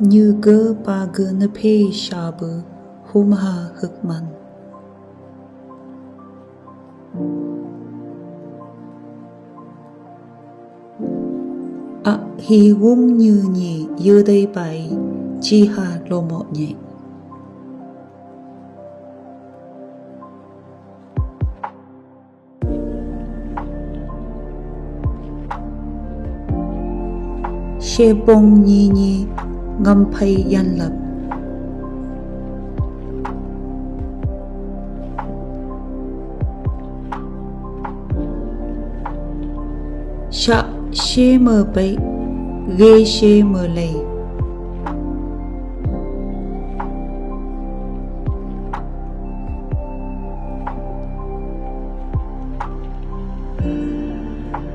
như cơ ba gơ nơ phê sa bơ hum ha hực man. A hi wung như nhị yơ đây bài chi ha lô mọ nhẹ. She bông nhi nhi ngâm phay yan lập. Sha she mơ bay ghê she mơ lầy.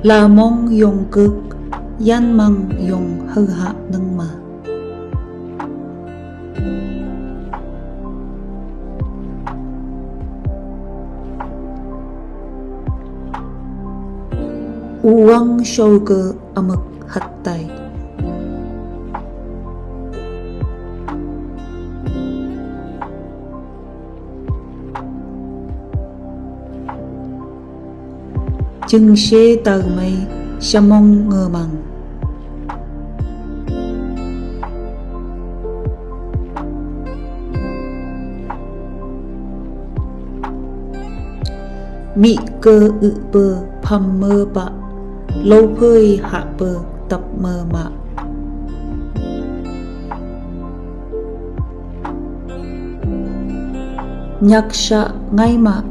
La mong yong cực yan mang yong hơ hạ nâng mà. Uwang show cơ amực hạt tay. Chừng xê tờ mây sa mong ngơ măng. Mị cơ ự bơ pham mơ bạ lâu phơi hạ bơ tập mơ mạ. Nhạc sạ ngay mạ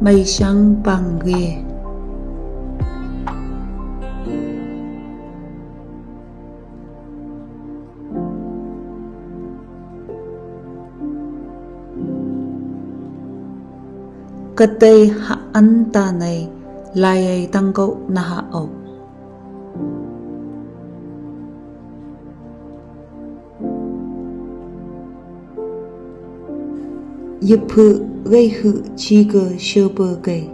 mây sáng bằng ghê. Katay ha anta này lai ay tăng cậu na hạ ốc. Yip hư gây hư chi cơ sơ bơ gây.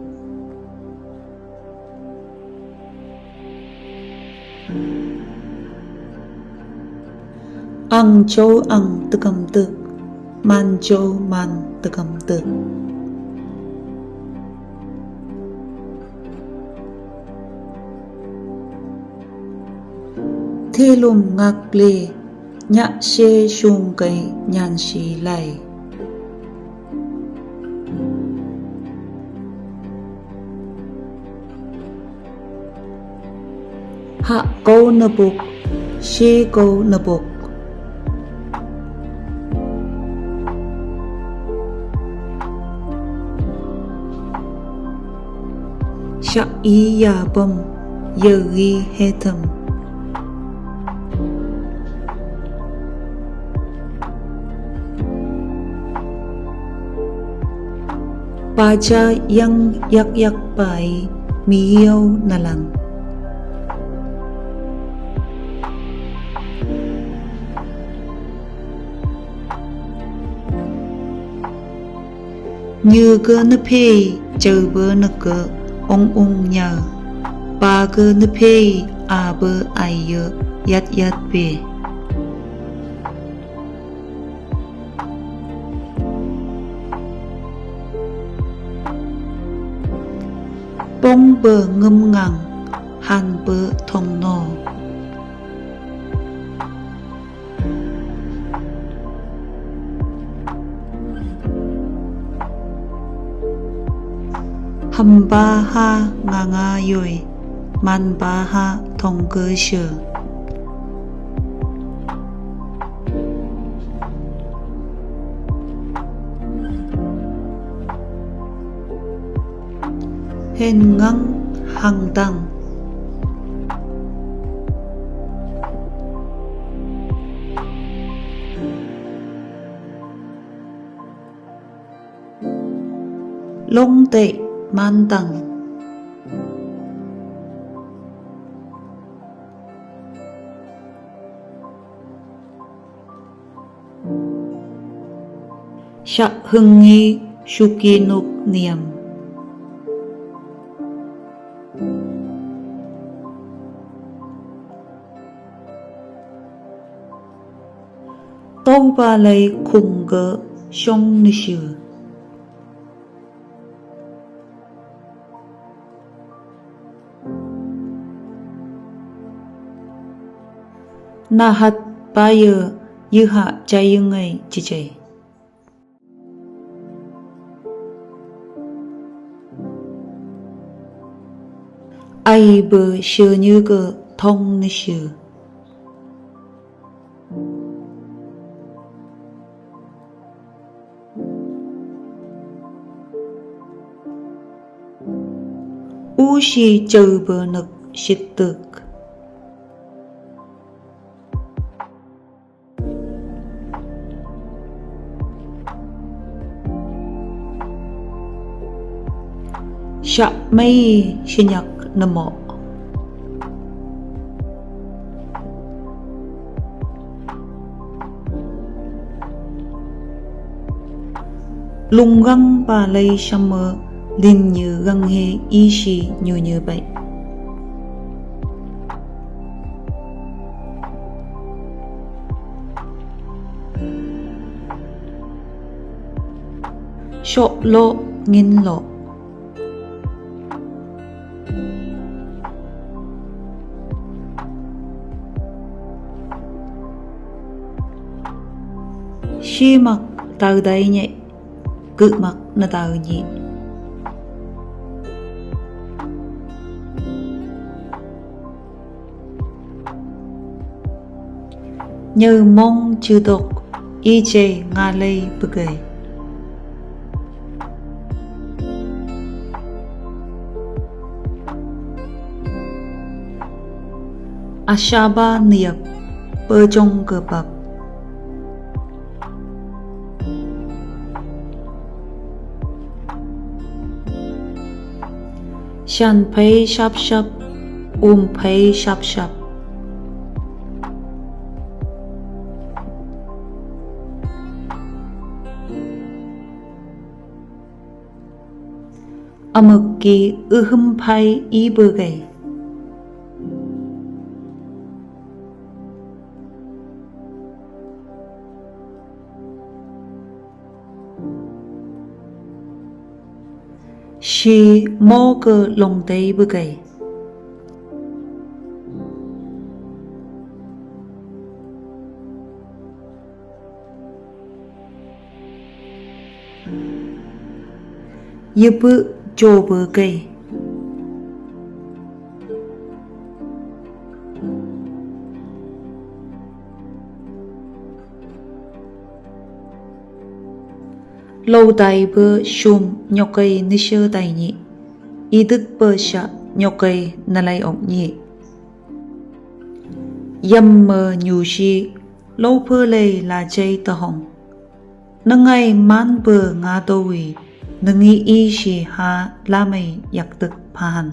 Ang châu ang tự cầm tự, man châu man tự cầm tự. Thế lùm ngạc lê, nhạ xê xung cây nhàn xí lại. Hạ câu nơ bục, xê câu nơ bục. Sạ ý ya bom, yơ ghi hê thầm. Pacha yang yak yak pai miyaw na lang. Như cơ nơ phê chờ bơ nơ cơ ong nhờ. Ba cơ nơ phê a bơ ai yơ yat yat bê. Bông bơ ngâm ngang hàn bơ thong nô. Hầm ba ha nga nga yoi man ba ha thong cơ sơ. Hên ngang hằng tăng. Long tệ man tăng. Sạ hưng nghi sukinuk niệm. câu ba lấy khung gỡ sông nư sư na hat ba yơ yu hạ chay yung ngay chi chay ai bơ sư như gỡ thông nư sư u si chờ bơ nực shit tực sạ mây sinh nhật nằm mộ lung găng bà lây xăm mơ linh như găng hê y xì như vậy sọ lộ nghìn lộ si mặc tàu đầy nhẹ cự mặc na tàu nhẹ nhờ mong chư tộc y chê nga lây bực gầy Ashaba niyak bơ trong cơ bập shan pay shap shap pay shap shap amuk ki pay i bơ gầy she mô cơ lồng tây bơ gầy yê bơ chô bơ gầy lâu tay bơ shum nhọc cây ní sơ tay nhị y đức bơ sạ nhọc cây nà lay ổng nhị yam mơ nhu shi lâu bơ lay là chay ta hong nâng ngay man bơ ngã tô wì nâng y shi ha la mày yak tức pa han